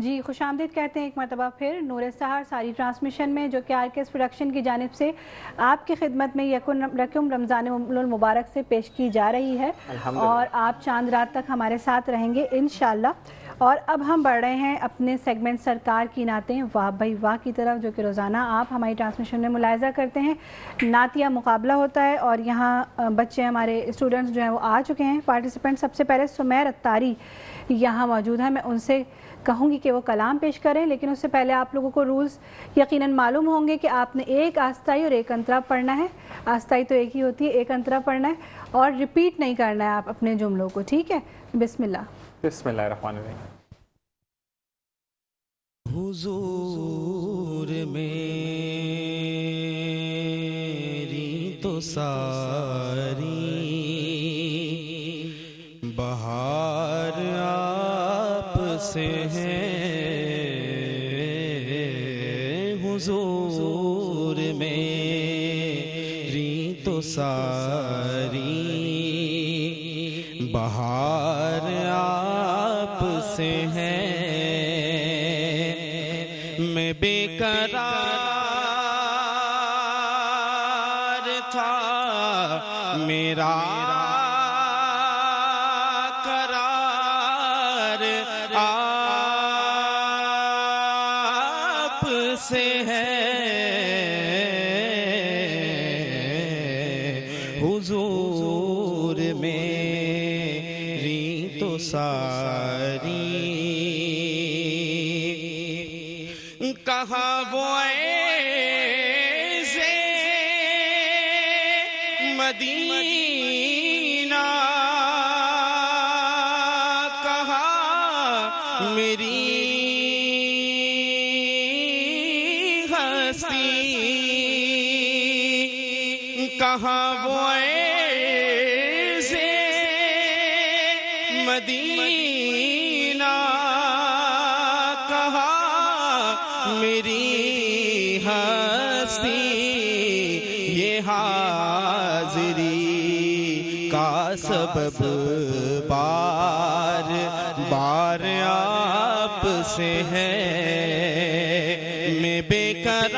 जी खुशामदीद कहते हैं एक मरतबा फिर नूर सहार सारी ट्रांसमिशन में, जो कि आरकेएस प्रोडक्शन की जानिब से आपकी खिदमत में यकुम रमज़ान मुबारक से पेश की जा रही है और आप चांद रात तक हमारे साथ रहेंगे इंशाअल्लाह। और अब हम बढ़ रहे हैं अपने सेगमेंट सरकार की नातें वाह भाई वाह की तरफ, जो कि रोज़ाना आप हमारी ट्रांसमिशन में मुलाहिज़ा करते हैं। नातिया मुकाबला होता है और यहाँ बच्चे हमारे स्टूडेंट्स जो हैं वो आ चुके हैं पार्टिसिपेंट। सबसे पहले सुमैर अत्तारी यहाँ मौजूद है, मैं उनसे कहूँगी कि वो कलाम पेश करें, लेकिन उससे पहले आप लोगों को रूल्स यकीनन मालूम होंगे कि आपने एक आस्ताई और एक अंतरा पढ़ना है। आस्ताई तो एक ही होती है, एक अंतरा पढ़ना है और रिपीट नहीं करना है आप अपने जुमलों को, ठीक है। बिस्मिल्लाह। बिस्मिल्लाहिर्रहमानिर्रहीम। हुजूर मेरी तो सारी बहार आप से है, हुजूर मेरी तो सारी बहार आप से है। मैं बेकरार था, मेरा करार आप से है, हुजूर मेरी तो सारी। कहाँ वो ऐसे मदीना, कहाँ मेरी हस्ती, कहाँ वो ऐसे मदीना, मेरी हस्ती, ये हाज़िरी का सबब बार बार आप से है। मैं बेकरार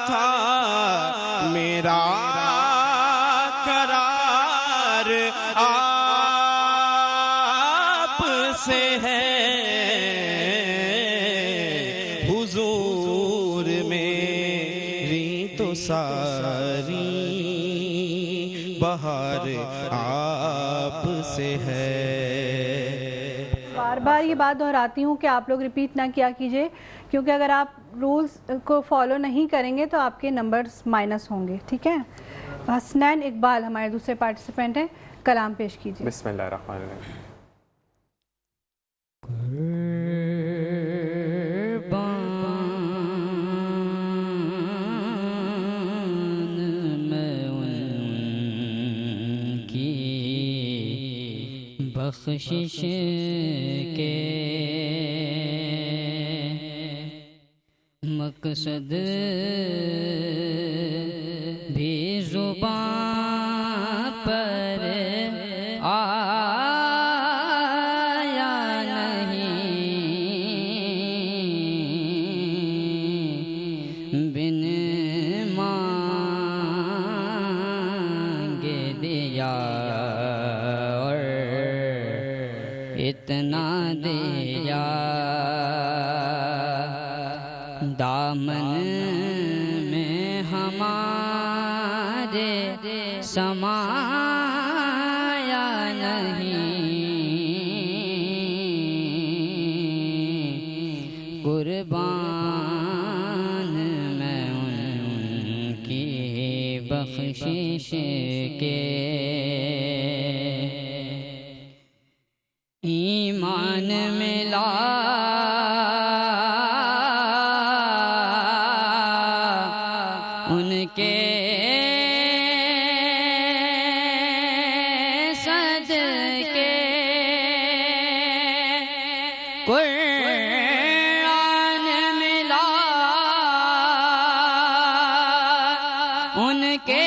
था, मेरा करार आप से है, हुजूर मेरी तो सारी बहार आप से है। बार बार ये बात दोहराती हूँ कि आप लोग रिपीट ना किया कीजिए, क्योंकि अगर आप रूल्स को फॉलो नहीं करेंगे तो आपके नंबर्स माइनस होंगे, ठीक है। हसनैन इकबाल हमारे दूसरे पार्टिसिपेंट हैं, कलाम पेश कीजिए। बिस्मिल्लाहिर्रहमानिर्रहीम। बख्शिश के मकसद भी ज़ुबान पर आया नहीं, बिन मांगे दिया इतना दिया, दामन में हमारे समाया नहीं, कुर्बान मैं उनकी बख्शिश के। ईमान मिला उनके सदके, कुरान मिला उनके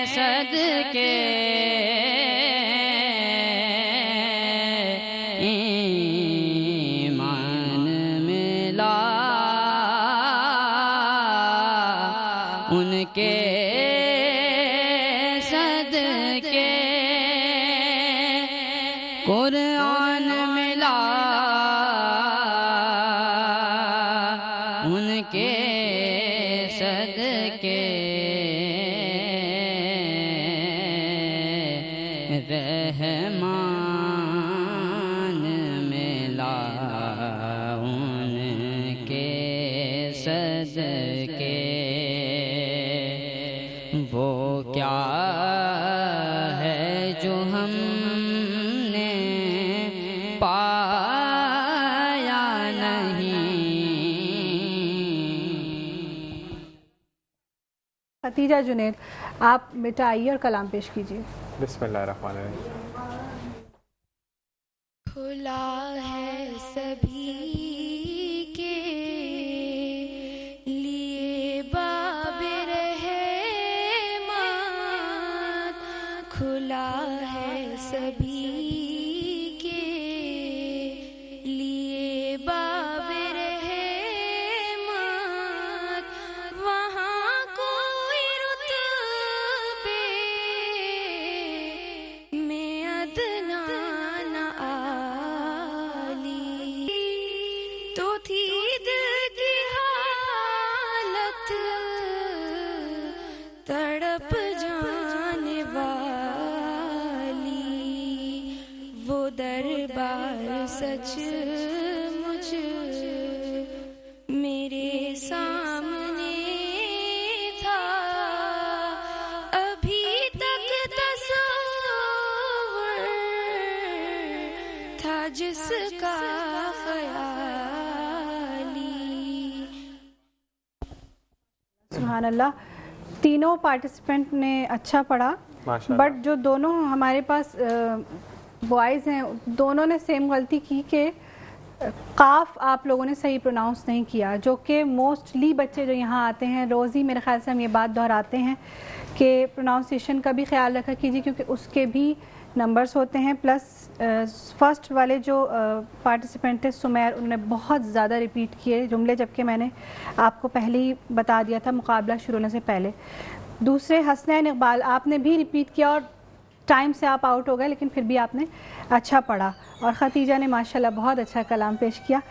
सदके, उनके सदके कुरान मिला, उनके सदके रहमान मिला, उनके सदके। वो क्या है जो हमने पाया नहीं। खतीजा जुनैद, आप बेटा आइए और कलाम पेश कीजिए। बिस्मिल्लाहिर्रहमानिर्रहीम। खुला है सभी के लिए बाब रहमत, खुला है सभी के लिए बाब रहमत। वहाँ कोई रुतबे में अदना न आली, तो थी दिल की हालत तड़प जाने वाली। वो दरबार सच मुझ मेरे सामने था, अभी तक तस्वुर था जिसका ख्याली। सुभान अल्लाह, तीनों पार्टिसिपेंट ने अच्छा पढ़ा, माशाअल्लाह। बट जो दोनों हमारे पास बॉयज़ हैं, दोनों ने सेम गलती की कि काफ आप लोगों ने सही प्रोनाउंस नहीं किया, जो कि मोस्टली बच्चे जो यहाँ आते हैं रोज़ ही मेरे ख्याल से हम ये बात दोहराते हैं कि प्रोनाउंसिएशन का भी ख्याल रखा कीजिए, क्योंकि उसके भी नंबर्स होते हैं। प्लस फर्स्ट वाले जो पार्टिसिपेंट थे सुमैर, उन्होंने बहुत ज़्यादा रिपीट किए जुमले, जबकि मैंने आपको पहले ही बता दिया था मुकाबला शुरू होने से पहले। दूसरे हसनैन इकबाल, आपने भी रिपीट किया और टाइम से आप आउट हो गए, लेकिन फिर भी आपने अच्छा पढ़ा। और खतीजा ने माशाल्लाह बहुत अच्छा कलाम पेश किया।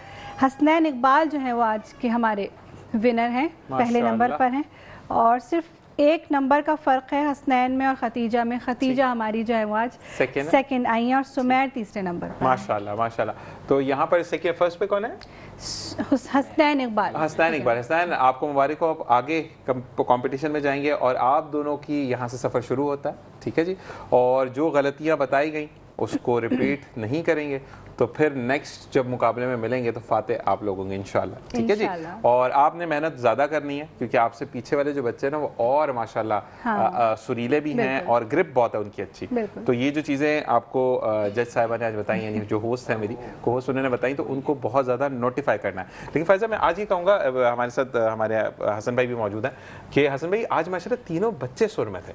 हसनैन इकबाल जो है वो आज के हमारे विनर हैं, पहले नंबर पर हैं, और सिर्फ एक नंबर का फ़र्क है हसनैन में और खतीजा में। खतीजा हमारी जो है वो आज सेकंड आई हैं और सुमैर तीसरे नंबर पर। माशाल्लाह माशाल्लाह। तो यहाँ पर सेकंड फर्स्ट पे कौन है? हसनैन इकबाल। हसनैन इकबाल। हसनैन, आपको मुबारक हो, आप आगे कंपटीशन में जाएंगे और आप दोनों की यहाँ से सफ़र शुरू होता है, ठीक है जी। और जो गलतियाँ बताई गई उसको रिपीट नहीं करेंगे, तो फिर नेक्स्ट जब मुकाबले में मिलेंगे तो फातेह आप लोग होंगे इंशाल्लाह, ठीक है जी। और आपने मेहनत ज़्यादा करनी है, क्योंकि आपसे पीछे वाले जो बच्चे हैं ना वो और माशाल्लाह सुरीले भी हैं और ग्रिप बहुत है उनकी अच्छी। तो ये जो चीज़ें आपको जज साहिबा ने आज बताई, यानी जो होस्ट है मेरी को होस्ट, उन्होंने बताई, तो उनको बहुत ज़्यादा नोटिफाई करना है। लेकिन फैज़ा, मैं आज ये कहूँगा, हमारे साथ हमारे हसन भाई भी मौजूद हैं, कि हसन भाई आज माशाल्लाह तीनों बच्चे सुर में थे।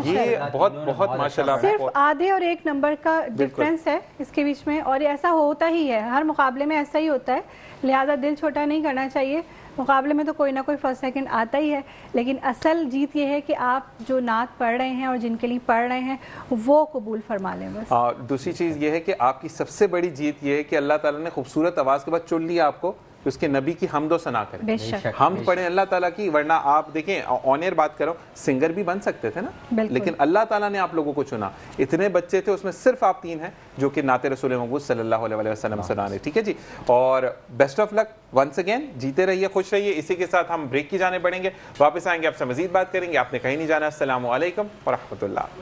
ये बहुत बहुत माशाल्लाह, सिर्फ आधे और एक नंबर का डिफरेंस है इसके बीच में, और ऐसा होता ही है, हर मुकाबले में ऐसा ही होता है, लिहाजा दिल छोटा नहीं करना चाहिए। मुकाबले में तो कोई ना कोई फर्स्ट सेकंड आता ही है, लेकिन असल जीत ये है कि आप जो नात पढ़ रहे हैं और जिनके लिए पढ़ रहे हैं वो कबूल फरमा लें बस। दूसरी चीज़ ये है कि आपकी सबसे बड़ी जीत ये है कि अल्लाह ताला ने खूबसूरत आवाज़ के बाद चुन लिया आपको, उसके नबी की हमदो सना करें, हम पढ़ें अल्लाह ताला की। वरना आप देखें, ऑन एयर बात करो, सिंगर भी बन सकते थे ना, लेकिन अल्लाह ताला ने आप लोगों को चुना। इतने बच्चे थे, उसमें सिर्फ आप 3 हैं जो कि नाते रसूल मक़बूल सल्लल्लाहु अलैहि वसल्लम सुना रहे, ठीक है जी। और best of luck once again, जीते रहिए, खुश रहिए। इसी के साथ हम ब्रेक की जाने पड़ेंगे, वापस आएंगे, आपसे मजीद बात करेंगे। आपने कहीं नहीं जाना। अस्सलामु अलैकुम व रहमतुल्लाह।